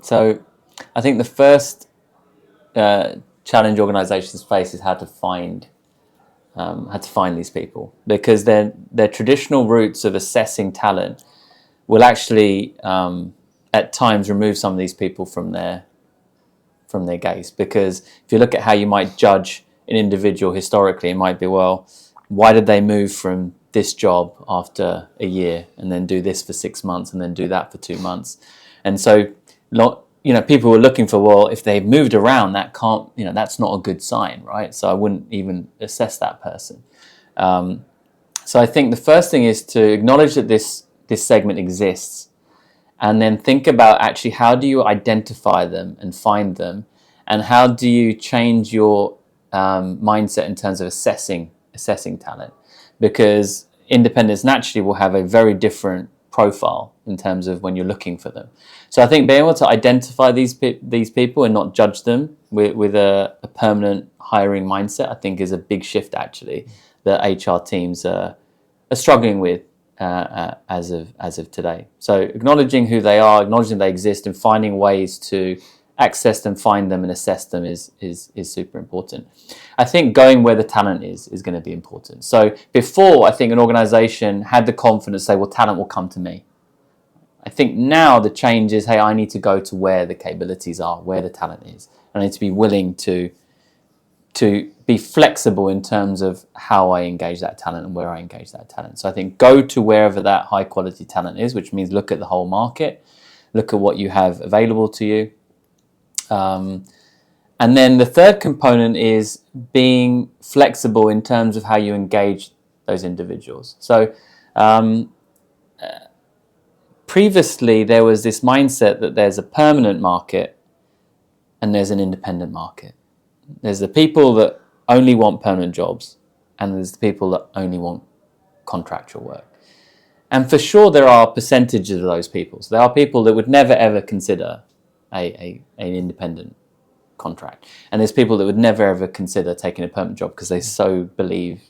So I think the first challenge organisations face is how to find these people, because their traditional routes of assessing talent will actually at times remove some of these people from their gaze. Because if you look at how you might judge an individual historically, it might be, well, why did they move from this job after a year and then do this for 6 months and then do that for 2 months? And so people were looking for, well, if they've moved around, that can't, that's not a good sign, right? So I wouldn't even assess that person. So I think the first thing is to acknowledge that this segment exists, and then think about actually how do you identify them and find them, and how do you change your mindset in terms of assessing talent, because independents naturally will have a very different profile in terms of when you're looking for them. So I think being able to identify these people and not judge them with a permanent hiring mindset, I think, is a big shift actually that HR teams are struggling with as of today. So acknowledging who they are, acknowledging they exist, and finding ways to access them, find them, and assess them is super important. I think going where the talent is going to be important. So before, I think an organization had the confidence to say, well, talent will come to me. I think now the change is, hey, I need to go to where the capabilities are, where the talent is. I need to be willing to be flexible in terms of how I engage that talent and where I engage that talent. So I think go to wherever that high quality talent is, which means look at the whole market, look at what you have available to you. And then the third component is being flexible in terms of how you engage those individuals. So previously there was this mindset that there's a permanent market and there's an independent market. There's the people that only want permanent jobs, and there's the people that only want contractual work. And for sure there are percentages of those people. So there are people that would never ever consider an independent contract, and there's people that would never ever consider taking a permanent job because they so believe,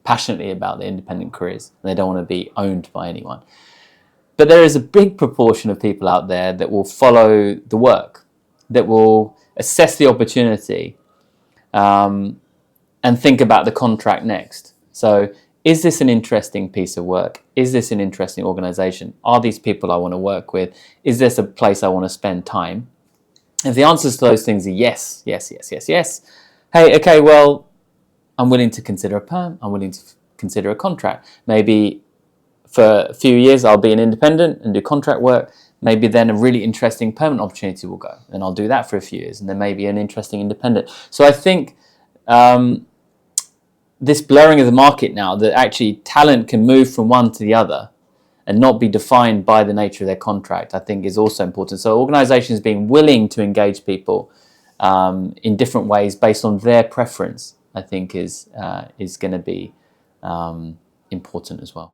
passionately about their independent careers, and they don't want to be owned by anyone. But there is a big proportion of people out there that will follow the work, that will assess the opportunity, and think about the contract next. So is this an interesting piece of work? Is this an interesting organization? Are these people I want to work with? Is this a place I want to spend time? If the answers to those things are yes, yes, yes, yes, yes, hey, okay, well, I'm willing to consider a perm. I'm willing to consider a contract. Maybe for a few years I'll be an independent and do contract work. Maybe then a really interesting permanent opportunity will go, and I'll do that for a few years, and then maybe an interesting independent. So I think this blurring of the market now, that actually talent can move from one to the other and not be defined by the nature of their contract, I think is also important. So organizations being willing to engage people in different ways based on their preference, I think is going to be important as well.